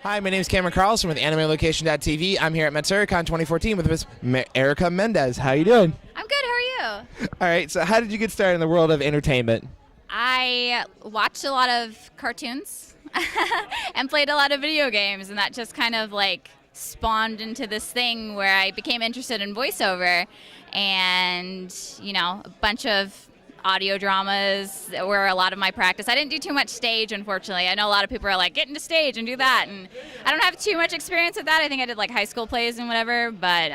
Hi, my name is Cameron Carlson with AnimeLocation.tv. I'm here at Matsuricon 2014 with Miss Erica Mendez. How you doing? I'm good. How are you? All right. So, how did you get started in the world of entertainment? I watched a lot of cartoons and played a lot of video games, and that just kind of like spawned into this thing where I became interested in voiceover, and a bunch of audio dramas were a lot of my practice. I didn't do too much stage, unfortunately. I know a lot of people are like, get into stage and do that, and I don't have too much experience with that. I think I did like high school plays and whatever, but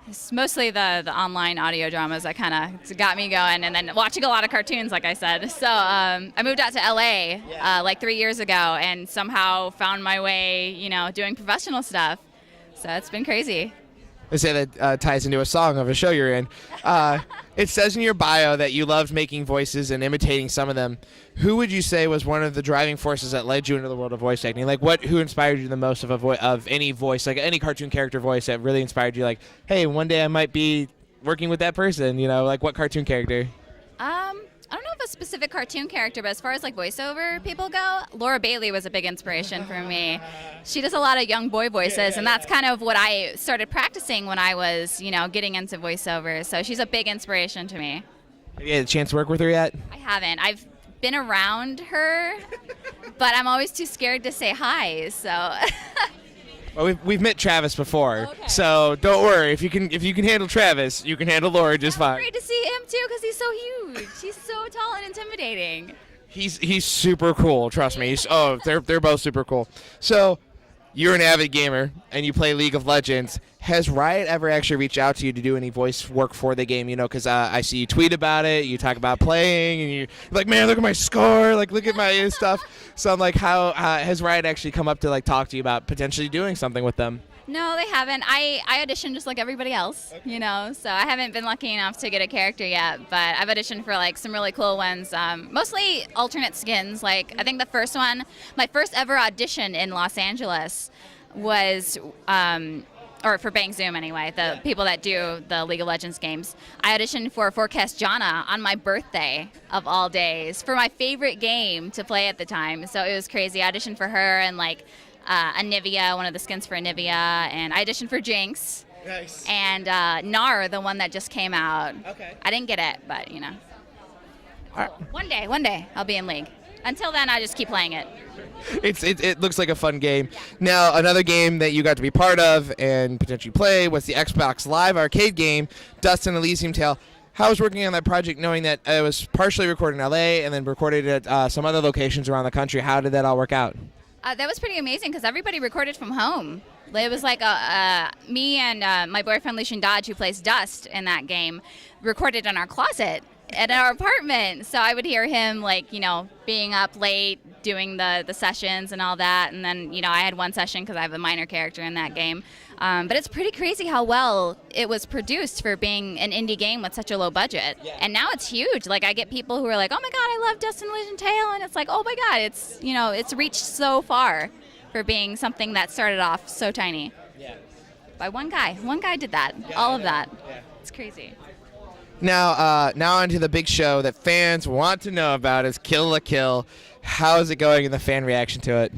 it's mostly the online audio dramas that kind of got me going, and then watching a lot of cartoons, like I said. So I moved out to LA like 3 years ago, and somehow found my way, doing professional stuff. So it's been crazy. They say that ties into a song of a show you're in. It says in your bio that you loved making voices and imitating some of them. Who would you say was one of the driving forces that led you into the world of voice acting? Like, who inspired you the most of any voice, like any cartoon character voice that really inspired you? Like, hey, one day I might be working with that person. Like what cartoon character? I don't know if a specific cartoon character, but as far as like voiceover people go, Laura Bailey was a big inspiration for me. She does a lot of young boy voices, and that's kind of what I started practicing when I was, getting into voiceover. So she's a big inspiration to me. Have you had a chance to work with her yet? I haven't. I've been around her, but I'm always too scared to say hi. So. Well, we've met Travis before, okay. So don't worry. If you can handle Travis, you can handle Laura just fine. It's great to see him too, because he's so huge. He's so tall and intimidating. He's super cool. Trust me. They're both super cool. So you're an avid gamer and you play League of Legends. Has Riot ever actually reached out to you to do any voice work for the game? Because I see you tweet about it, you talk about playing, and you're like, man, look at my score, like look at my stuff. So I'm like, how has Riot actually come up to like talk to you about potentially doing something with them? No, they haven't. I auditioned just like everybody else, so I haven't been lucky enough to get a character yet, but I've auditioned for like some really cool ones, mostly alternate skins. Like I think the first one, my first ever audition in Los Angeles was, or for Bang Zoom anyway, the people that do the League of Legends games. I auditioned for Forecast Jana on my birthday of all days for my favorite game to play at the time, so it was crazy. I auditioned for her and like Anivia, one of the skins for Anivia, and I auditioned for Jinx. Nice. And Nar, the one that just came out. Okay. I didn't get it, but All right. One day I'll be in League. Until then, I just keep playing it. It looks like a fun game. Now, another game that you got to be part of and potentially play was the Xbox Live arcade game, Dust and Elysium Tale. How was working on that project knowing that it was partially recorded in LA and then recorded at some other locations around the country? How did that all work out? That was pretty amazing because everybody recorded from home. It was like me and my boyfriend Lucian Dodge, who plays Dust in that game, recorded in our closet at our apartment. So I would hear him being up late, doing the sessions and all that. And then, I had one session because I have a minor character in that game. But it's pretty crazy how well it was produced for being an indie game with such a low budget. Yeah. And now it's huge. Like I get people who are like, oh my God, I love Dust and Elysium Tale. And it's like, oh my God, it's reached so far for being something that started off so tiny. Yeah. By one guy. One guy did that. Yeah, all of that. Yeah. It's crazy. Now on to the big show that fans want to know about is Killa. How is it going in the fan reaction to it?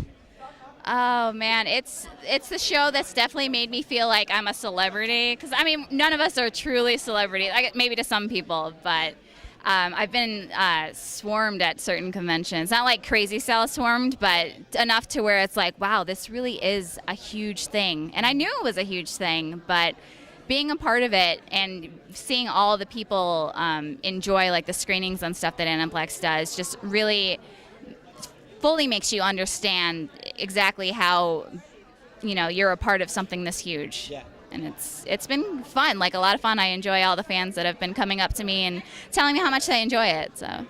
Oh man, it's the show that's definitely made me feel like I'm a celebrity. Because none of us are truly celebrities. Maybe to some people, but I've been swarmed at certain conventions. Not like crazy style swarmed, but enough to where it's like, wow, this really is a huge thing. And I knew it was a huge thing, but being a part of it and seeing all the people enjoy like the screenings and stuff that Aniplex does just really fully makes you understand exactly how you're a part of something this huge. Yeah. And it's been fun, like a lot of fun. I enjoy all the fans that have been coming up to me and telling me how much they enjoy it. So.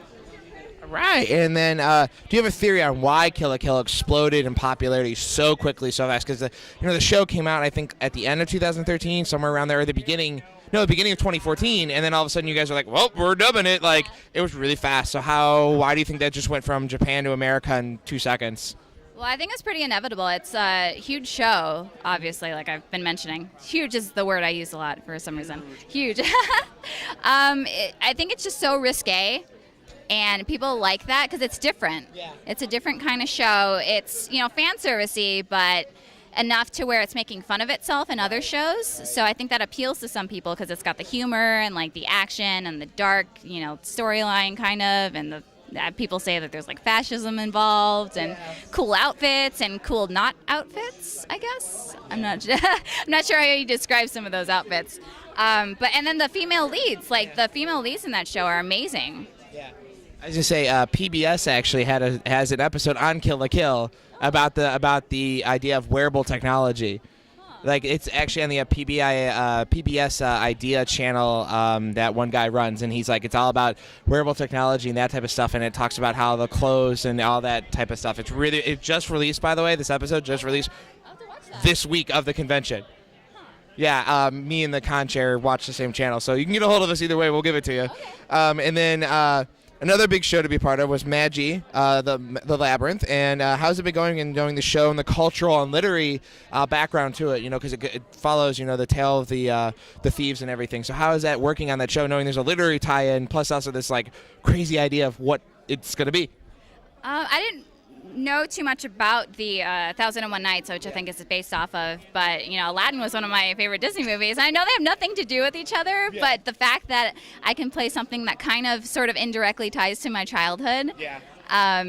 Right, and then do you have a theory on why Killa exploded in popularity so quickly, so fast? Because the show came out, I think, at the end of 2013, somewhere around there, or the beginning of 2014, and then all of a sudden you guys are like, well, we're dubbing it. Like, it was really fast. So why do you think that just went from Japan to America in 2 seconds? Well, I think it's pretty inevitable. It's a huge show, obviously, like I've been mentioning. Huge is the word I use a lot for some reason. Huge. I think it's just so risque. and people like that because it's different. Yeah. It's a different kind of show. It's, fan servicey, but enough to where it's making fun of itself in other shows. So I think that appeals to some people because it's got the humor and like the action and the dark, storyline kind of, and people say that there's like fascism involved and cool outfits and cool not outfits, I guess. I'm not I'm not sure how you describe some of those outfits. And then the female leads, the female leads in that show are amazing. Yeah. I was gonna say PBS actually has an episode on Kill la Kill about the idea of wearable technology. Like, it's actually on the PBS Idea channel that one guy runs, and he's like, it's all about wearable technology and that type of stuff, and it talks about how the clothes and all that type of stuff. It just released, by the way. This episode just released this week of the convention. Yeah, me and the con chair watch the same channel, so you can get a hold of us either way. We'll give it to you. Okay. And then another big show to be part of was Maggie, the Labyrinth. And how's it been going and knowing the show and the cultural and literary background to it? Because it follows, the tale of the thieves and everything. So how is that working on that show, knowing there's a literary tie-in, plus also this crazy idea of what it's going to be? I didn't know too much about the 1001 Nights, which I think is based off of, but Aladdin was one of my favorite Disney movies. I know they have nothing to do with each other, but the fact that I can play something that kind of sort of indirectly ties to my childhood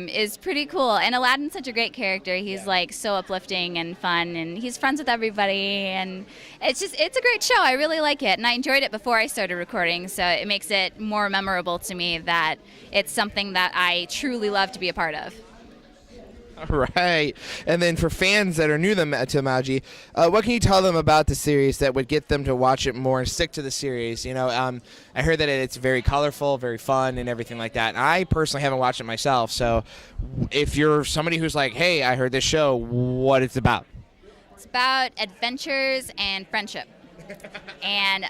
is pretty cool. And Aladdin's such a great character. He's so uplifting and fun, and he's friends with everybody, and it's a great show. I really like it, and I enjoyed it before I started recording, so it makes it more memorable to me that it's something that I truly love to be a part of. All right. And then for fans that are new to Maggie, what can you tell them about the series that would get them to watch it more and stick to the series? I heard that it's very colorful, very fun, and everything like that. And I personally haven't watched it myself. So if you're somebody who's like, hey, I heard this show, what it's about? It's about adventures and friendship. And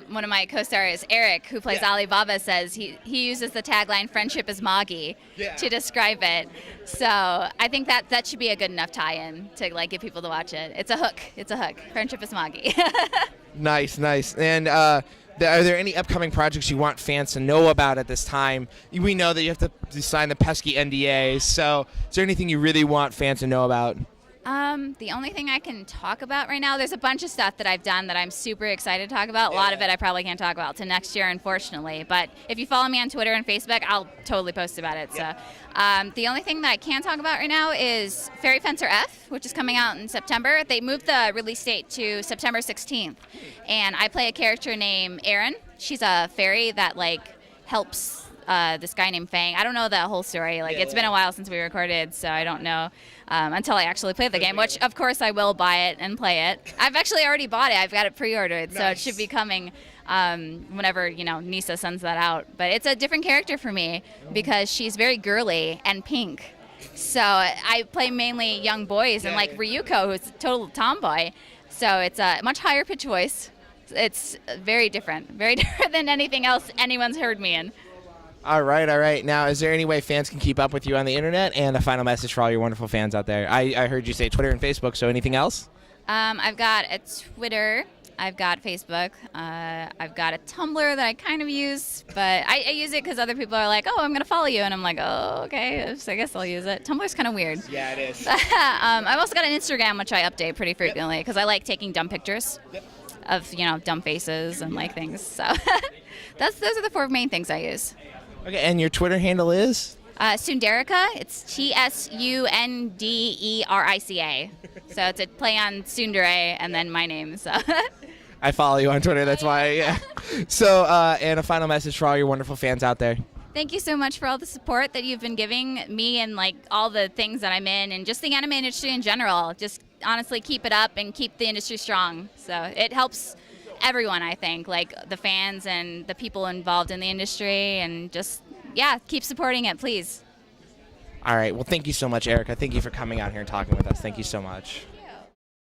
one of my co-stars, Eric, who plays Alibaba, says he uses the tagline "Friendship is Maggie" to describe it. So I think that should be a good enough tie-in to get people to watch it. It's a hook. Friendship is Maggie. Nice. And are there any upcoming projects you want fans to know about at this time? We know that you have to sign the pesky NDAs. So is there anything you really want fans to know about? The only thing I can talk about right now, there's a bunch of stuff that I've done that I'm super excited to talk about. A lot of it I probably can't talk about till next year, unfortunately. But if you follow me on Twitter and Facebook, I'll totally post about it. So the only thing that I can talk about right now is Fairy Fencer F, which is coming out in September. They moved the release date to September 16th. And I play a character named Erin. She's a fairy that helps this guy named Fang. I don't know that whole story. It's been a while since we recorded, so I don't know until I actually play the game, which of course I will buy it and play it. I've actually already bought it. I've got it pre-ordered, so it should be coming whenever Nisa sends that out. But it's a different character for me because she's very girly and pink. So I play mainly young boys and Ryuko, who's a total tomboy. So it's a much higher pitch voice. It's very different than anything else anyone's heard me in. All right. Now, is there any way fans can keep up with you on the internet? And a final message for all your wonderful fans out there. I heard you say Twitter and Facebook, so anything else? I've got a Twitter. I've got Facebook. I've got a Tumblr that I kind of use, but I use it because other people are like, oh, I'm going to follow you. And I'm like, oh, okay, so I guess I'll use it. Tumblr's kind of weird. Yeah, it is. I've also got an Instagram, which I update pretty frequently because I like taking dumb pictures of, dumb faces and things. So those are the 4 main things I use. Okay, and your Twitter handle is? Sunderica. It's Tsunderica. So it's a play on Tsundere and then my name. So I follow you on Twitter. That's why. Yeah. So, and a final message for all your wonderful fans out there. Thank you so much for all the support that you've been giving me and all the things that I'm in and just the anime industry in general. Just honestly keep it up and keep the industry strong. So it helps everyone, I think, the fans and the people involved in the industry, and just keep supporting it, please. All right. Well, thank you so much, Erica. Thank you for coming out here and talking with us. Thank you so much.